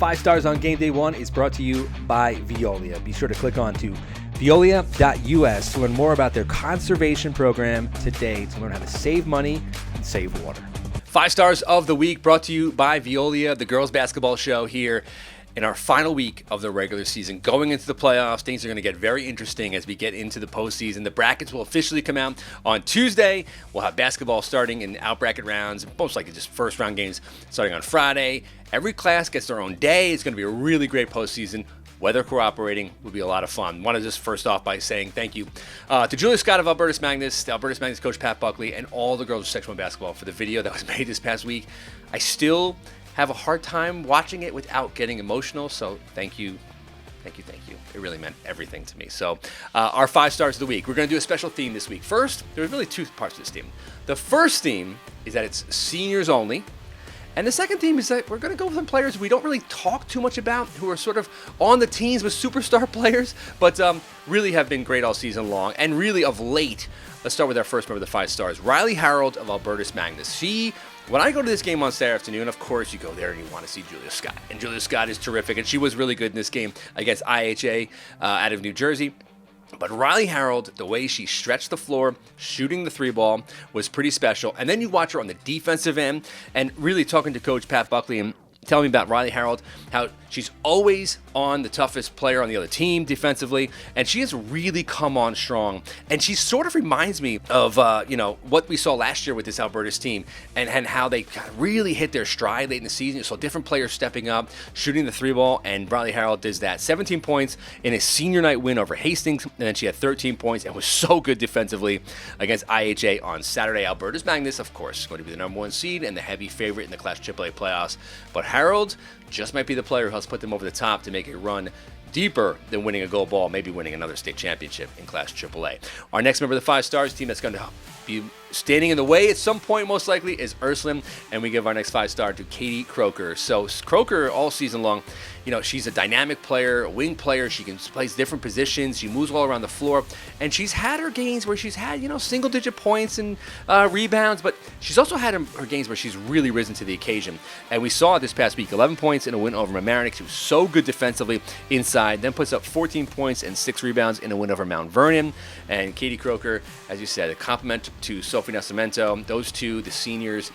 5 Stars on Game Day One is brought to you by Veolia. Be sure to click on to veolia.us to learn more about their conservation program today to learn how to save money and save water. 5 Stars of the Week brought to you by Veolia, the girls basketball show here in our final week of the regular season. Going into the playoffs, things are going to get very interesting as we get into the postseason. The brackets will officially come out on Tuesday. We'll have basketball starting in out-bracket rounds, most likely just first-round games starting on Friday. Every class gets their own day. It's going to be a really great postseason. Weather cooperating would be a lot of fun. I want to just first off by saying thank you to Jillian Scott of Albertus Magnus, Albertus Magnus coach Pat Buckley, and all the girls of Section 1 basketball for the video that was made this past week. I still have a hard time watching it without getting emotional, so thank you. Thank you. It really meant everything to me. So our 5 Stars of the Week. We're going to do a special theme this week. First, there are really 2 parts to this theme. The first theme is that it's seniors only. And the second theme is that we're going to go with some players we don't really talk too much about, who are sort of on the teams with superstar players, but really have been great all season long. And really of late, let's start with our first member of the 5 Stars, Riley Harold of Albertus Magnus. When I go to this game on Saturday afternoon, of course, you go there and you want to see Julia Scott. And Julia Scott is terrific, and she was really good in this game against IHA out of New Jersey. But Riley Harold, the way she stretched the floor, shooting the 3-ball, was pretty special. And then you watch her on the defensive end, and really talking to Coach Pat Buckley and telling me about Riley Harold, how she's always on the toughest player on the other team defensively, and she has really come on strong. And she sort of reminds me of what we saw last year with this Albertus team, and how they really hit their stride late in the season. You saw different players stepping up, shooting the 3-ball, and Riley Harold does that. 17 points in a senior night win over Hastings, and then she had 13 points and was so good defensively against IHA on Saturday. Albertus Magnus, of course, going to be the number 1 seed and the heavy favorite in the Class AAA playoffs. But Harold just might be the player who helps put them over the top to make a run deeper than winning a gold ball, maybe winning another state championship in Class AAA. Our next member of the 5 Stars team that's going to be standing in the way at some point, most likely, is Ursuline, and we give our next 5-star to Catie Croker. So Croker, all season long, she's a dynamic player, a wing player. She plays different positions. She moves all around the floor, and she's had her games where she's had, single-digit points and rebounds, but she's also had her games where she's really risen to the occasion. And we saw it this past week, 11 points in a win over Mamaroneck. She was so good defensively inside, then puts up 14 points and 6 rebounds in a win over Mount Vernon. And Catie Croker, as you said, a compliment to Sophie Nascimento. Those two, the seniors,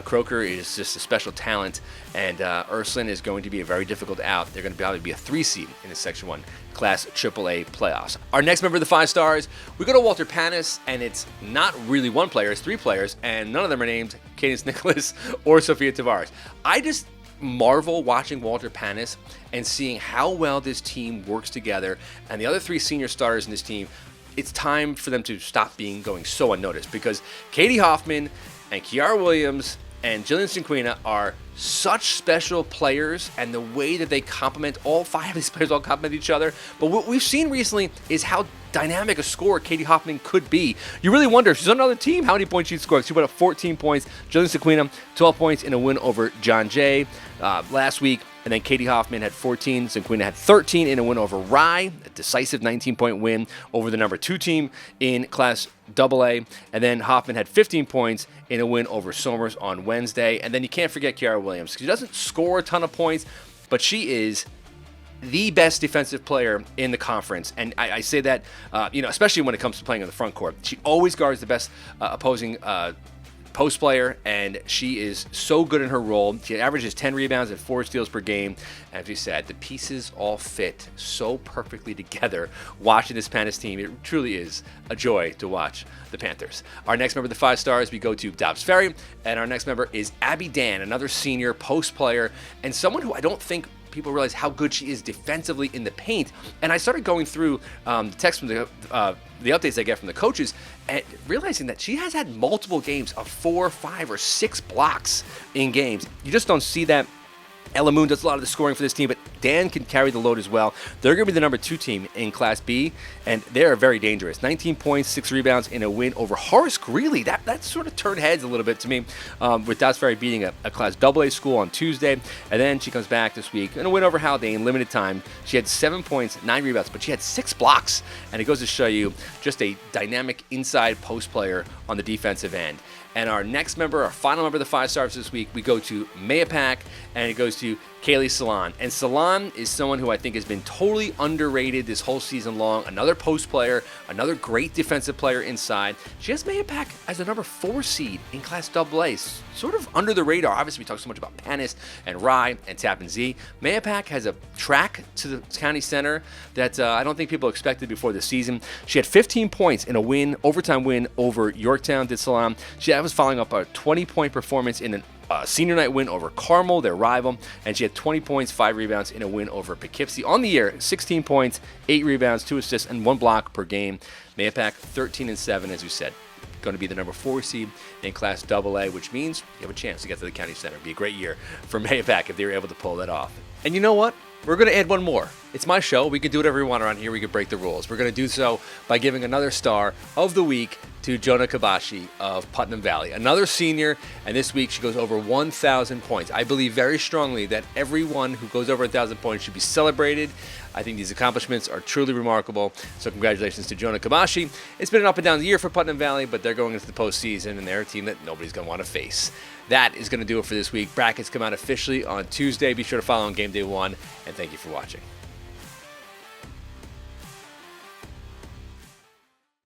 Croker is just a special talent, and Ursuline is going to be a very difficult out. They're going to probably be a 3 seed in the Section 1 Class AAA playoffs. Our next member of the 5 Stars, we go to Walter Panas, and it's not really 1 player, it's 3 players, and none of them are named Cadence Nicholas or Sophia Tavares. I just marvel watching Walter Panas and seeing how well this team works together, and the other 3 senior starters in this team. It's time for them to stop going so unnoticed, because Katie Hofmann and Kiara Williams and Jillian Cinquina are such special players, and the way that they complement, all 5 of these players all complement each other. But what we've seen recently is how dynamic a scorer Katie Hofmann could be. You really wonder, if she's on another team, how many points she'd score. She put up 14 points. Jillian Cinquina, 12 points in a win over John Jay last week. And then Katie Hofmann had 14. Cinquina had 13 in a win over Rye, a decisive 19-point win over the number 2 team in Class AA. And then Hofmann had 15 points in a win over Somers on Wednesday. And then you can't forget Kiara Williams. She doesn't score a ton of points, but she is the best defensive player in the conference. And I say that, especially when it comes to playing on the front court. She always guards the best opposing post player, and she is so good in her role. She averages 10 rebounds and 4 steals per game. As we said, the pieces all fit so perfectly together. Watching this Panas team, it truly is a joy to watch the Panthers. Our next member of the 5 Stars, we go to Dobbs Ferry, and our next member is Abby Dan, another senior post player, and someone who I don't think people realize how good she is defensively in the paint. And I started going through the text from the updates I get from the coaches, and realizing that she has had multiple games of 4, 5, or 6 blocks in games. You just don't see that. Ella Moon does a lot of the scoring for this team, but Dan can carry the load as well. They're going to be the number 2 team in Class B, and they're very dangerous. 19 points, 6 rebounds in a win over Horace Greeley. That sort of turned heads a little bit to me, with Dobbs Ferry beating a Class AA school on Tuesday. And then she comes back this week in a win over Haldane, limited time. She had 7 points, 9 rebounds, but she had 6 blocks. And it goes to show you just a dynamic inside post player on the defensive end. And our next member, our final member of the 5 stars this week, we go to Mahopac, and it goes to Caily Salon. And Salon is someone who I think has been totally underrated this whole season long. Another post player, another great defensive player inside. She has Mahopac as a number 4 seed in Class AA, sort of under the radar. Obviously, we talk so much about Panas and Rye and Tappan Zee. Mahopac has a track to the county center that I don't think people expected before the season. She had 15 points in a win, overtime win over Yorktown, did Salon. That was following up a 20-point performance in a senior night win over Carmel, their rival, and she had 20 points, 5 rebounds in a win over Poughkeepsie. On the year, 16 points, 8 rebounds, 2 assists, and 1 block per game. Mahopac 13-7, as we said. Going to be the number 4 seed in Class AA, which means you have a chance to get to the county center. It'd be a great year for Mahopac if they were able to pull that off. And you know what? We're going to add one more. It's my show. We can do whatever we want around here. We can break the rules. We're going to do so by giving another star of the week to Jona Kabashi of Putnam Valley, another senior, and this week she goes over 1,000 points. I believe very strongly that everyone who goes over 1,000 points should be celebrated. I think these accomplishments are truly remarkable, so congratulations to Jona Kabashi. It's been an up and down year for Putnam Valley, but they're going into the postseason, and they're a team that nobody's going to want to face. That is going to do it for this week. Brackets come out officially on Tuesday. Be sure to follow on GameDay One, and thank you for watching.